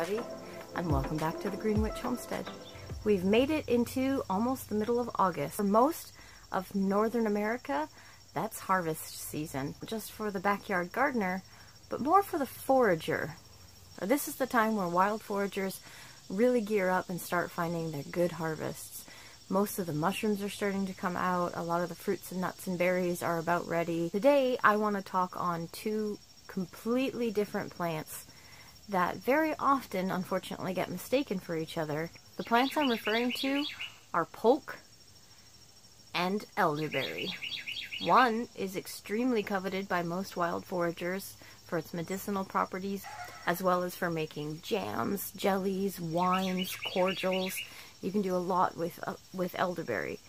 everybody, and welcome back to the Green Witch Homestead. We've made it into almost the middle of August. For most of Northern America, that's harvest season, just for the backyard gardener, but more for the forager. This is the time where wild foragers really gear up and start finding their good harvests. Most of the mushrooms are starting to come out, a lot of the fruits and nuts and berries are about ready. Today I want to talk on two completely different plants that very often, unfortunately, get mistaken for each other. The plants I'm referring to are Polk and Elderberry. One is extremely coveted by most wild foragers for its medicinal properties, as well as for making jams, jellies, wines, cordials. You can do a lot with elderberry.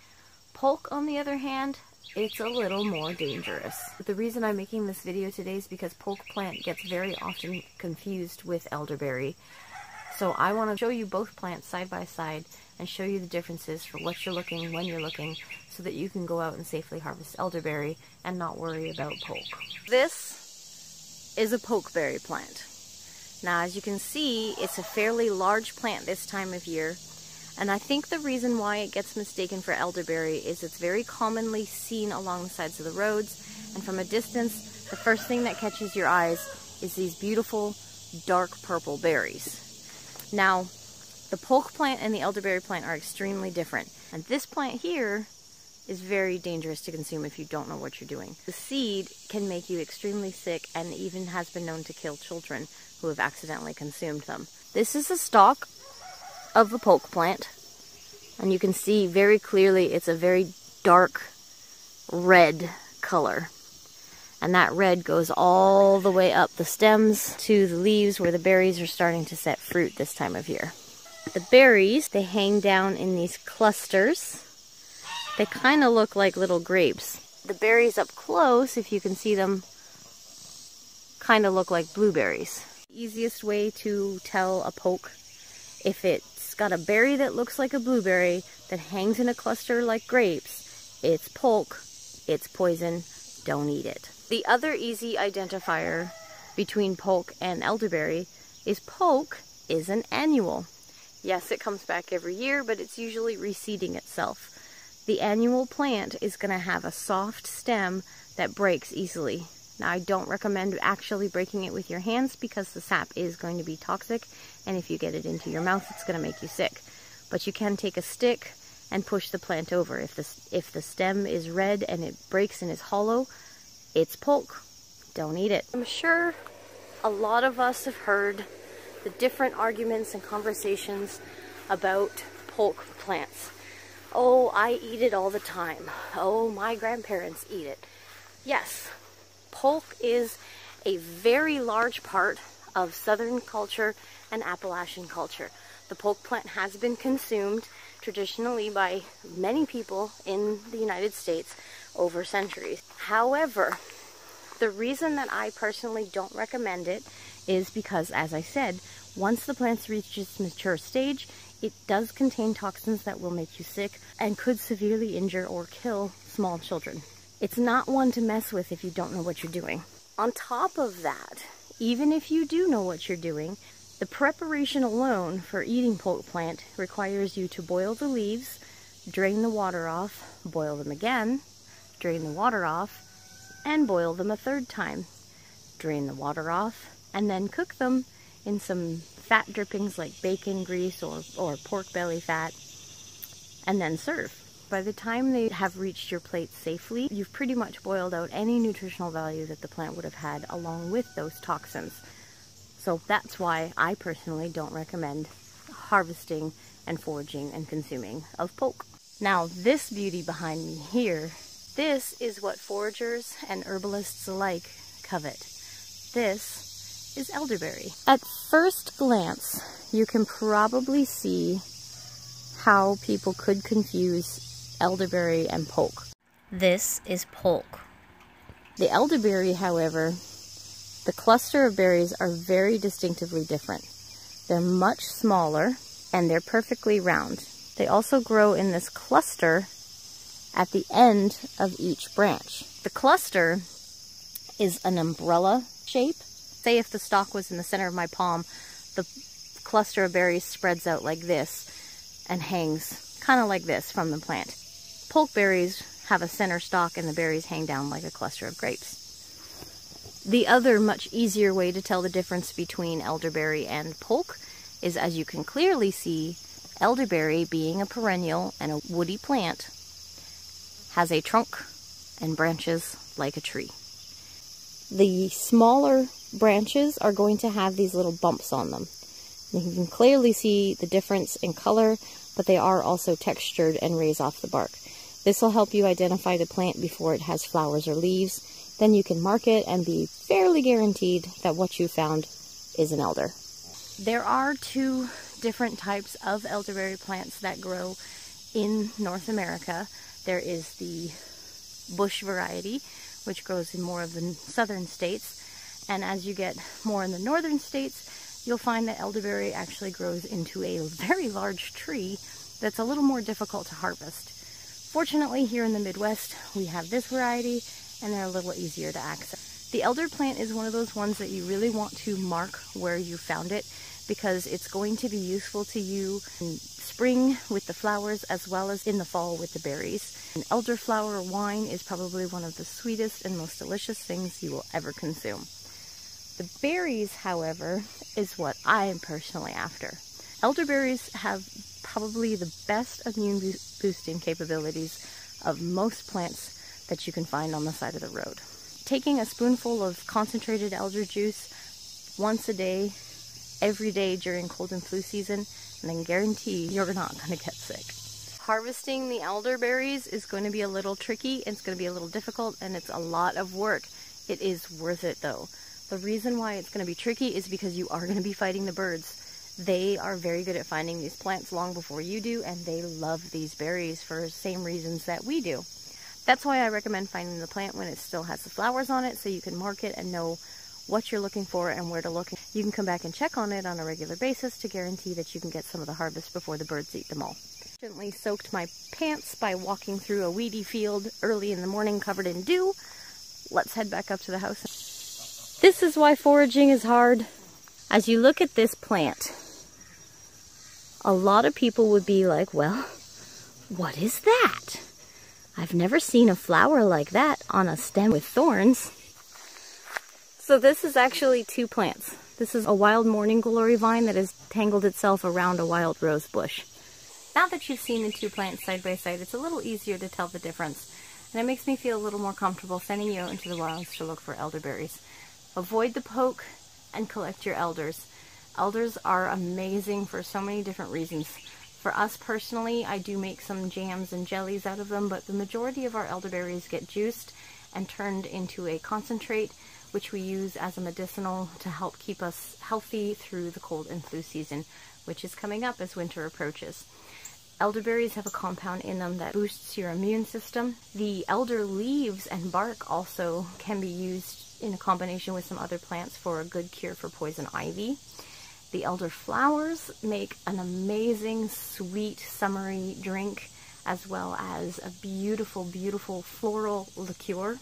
Polk, on the other hand, it's a little more dangerous. The reason I'm making this video today is because Polk plant gets very often confused with elderberry. So I want to show you both plants side by side and show you the differences for what you're looking, when you're looking, so that you can go out and safely harvest elderberry and not worry about Polk. This is a pokeberry plant. Now, as you can see, it's a fairly large plant this time of year. And I think the reason why it gets mistaken for elderberry is it's very commonly seen along the sides of the roads, and from a distance, the first thing that catches your eyes is these beautiful dark purple berries. Now, the Polk plant and the elderberry plant are extremely different, and this plant here is very dangerous to consume if you don't know what you're doing. The seed can make you extremely sick and even has been known to kill children who have accidentally consumed them. This is a stalk of the Polk plant, and you can see very clearly it's a very dark red color, and that red goes all the way up the stems to the leaves where the berries are starting to set fruit this time of year. The berries, they hang down in these clusters. They kind of look like little grapes. The berries up close, if you can see them, kind of look like blueberries. The easiest way to tell a Polk, if it's got a berry that looks like a blueberry that hangs in a cluster like grapes, it's Polk, it's poison, don't eat it. The other easy identifier between Polk and elderberry is Polk is an annual. Yes, it comes back every year, but it's usually reseeding itself. The annual plant is going to have a soft stem that breaks easily. Now, I don't recommend actually breaking it with your hands because the sap is going to be toxic, and if you get it into your mouth, it's going to make you sick. But you can take a stick and push the plant over. If the stem is red and it breaks and is hollow, it's Polk. Don't eat it. I'm sure a lot of us have heard the different arguments and conversations about Polk plants. Oh, I eat it all the time. Oh, my grandparents eat it. Yes. Polk is a very large part of Southern culture and Appalachian culture. The Polk plant has been consumed traditionally by many people in the United States over centuries. However, the reason that I personally don't recommend it is because, as I said, once the plant reaches its mature stage, it does contain toxins that will make you sick and could severely injure or kill small children. It's not one to mess with if you don't know what you're doing. On top of that, even if you do know what you're doing, the preparation alone for eating Polk plant requires you to boil the leaves, drain the water off, boil them again, drain the water off, and boil them a third time. Drain the water off, and then cook them in some fat drippings like bacon grease or pork belly fat, and then serve. By the time they have reached your plate safely, you've pretty much boiled out any nutritional value that the plant would have had along with those toxins. So that's why I personally don't recommend harvesting and foraging and consuming of Polk. Now, this beauty behind me here, this is what foragers and herbalists alike covet. This is elderberry. At first glance, you can probably see how people could confuse elderberry and Polk. This is Polk. The elderberry, however, the cluster of berries are very distinctively different. They're much smaller and they're perfectly round. They also grow in this cluster at the end of each branch. The cluster is an umbrella shape. Say if the stalk was in the center of my palm, the cluster of berries spreads out like this and hangs kind of like this from the plant. Pokeberries have a center stalk and the berries hang down like a cluster of grapes. The other much easier way to tell the difference between elderberry and polk is, as you can clearly see, elderberry, being a perennial and a woody plant, has a trunk and branches like a tree. The smaller branches are going to have these little bumps on them. You can clearly see the difference in color, but they are also textured and raise off the bark. This will help you identify the plant before it has flowers or leaves. Then you can mark it and be fairly guaranteed that what you found is an elder. There are two different types of elderberry plants that grow in North America. There is the bush variety, which grows in more of the southern states. And as you get more in the northern states, you'll find that elderberry actually grows into a very large tree that's a little more difficult to harvest. Fortunately, here in the Midwest, we have this variety, and they're a little easier to access. The elder plant is one of those ones that you really want to mark where you found it, because it's going to be useful to you in spring with the flowers as well as in the fall with the berries. An elderflower wine is probably one of the sweetest and most delicious things you will ever consume. The berries, however, is what I am personally after. Elderberries have probably the best immune boosting capabilities of most plants that you can find on the side of the road. Taking a spoonful of concentrated elder juice once a day, every day during cold and flu season, and then guarantee you're not going to get sick. Harvesting the elderberries is going to be a little tricky, it's going to be a little difficult, and it's a lot of work. It is worth it though. The reason why it's going to be tricky is because you are going to be fighting the birds. They are very good at finding these plants long before you do, and they love these berries for the same reasons that we do. That's why I recommend finding the plant when it still has the flowers on it, so you can mark it and know what you're looking for and where to look. You can come back and check on it on a regular basis to guarantee that you can get some of the harvest before the birds eat them all. Gently soaked my pants by walking through a weedy field early in the morning covered in dew. Let's head back up to the house. This is why foraging is hard. As you look at this plant, a lot of people would be like, well, what is that? I've never seen a flower like that on a stem with thorns. So this is actually two plants. This is a wild morning glory vine that has tangled itself around a wild rose bush. Now that you've seen the two plants side by side, it's a little easier to tell the difference. And it makes me feel a little more comfortable sending you out into the wilds to look for elderberries. Avoid the poke and collect your elders. Elders are amazing for so many different reasons. For us personally, I do make some jams and jellies out of them, but the majority of our elderberries get juiced and turned into a concentrate, which we use as a medicinal to help keep us healthy through the cold and flu season, which is coming up as winter approaches. Elderberries have a compound in them that boosts your immune system. The elder leaves and bark also can be used in a combination with some other plants for a good cure for poison ivy. The elder flowers make an amazing, sweet, summery drink, as well as a beautiful, beautiful floral liqueur.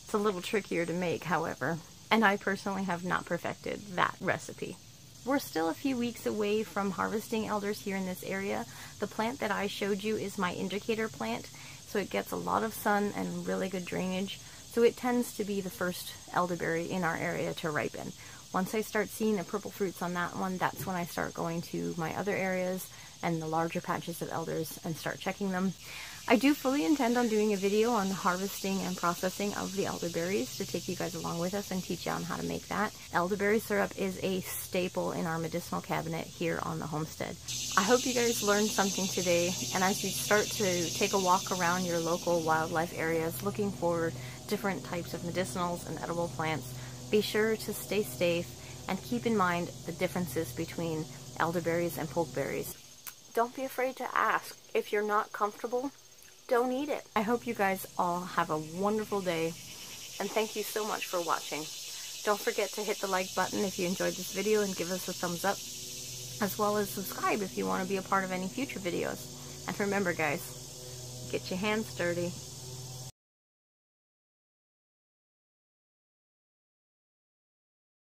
It's a little trickier to make, however, and I personally have not perfected that recipe. We're still a few weeks away from harvesting elders here in this area. The plant that I showed you is my indicator plant, so it gets a lot of sun and really good drainage, so it tends to be the first elderberry in our area to ripen. Once I start seeing the purple fruits on that one, that's when I start going to my other areas and the larger patches of elders and start checking them. I do fully intend on doing a video on the harvesting and processing of the elderberries to take you guys along with us and teach you on how to make that. Elderberry syrup is a staple in our medicinal cabinet here on the homestead. I hope you guys learned something today, and as you start to take a walk around your local wildlife areas looking for different types of medicinals and edible plants, be sure to stay safe and keep in mind the differences between elderberries and pokeberries. Don't be afraid to ask. If you're not comfortable, don't eat it. I hope you guys all have a wonderful day, and thank you so much for watching. Don't forget to hit the like button if you enjoyed this video and give us a thumbs up, as well as subscribe if you want to be a part of any future videos. And remember guys, get your hands dirty.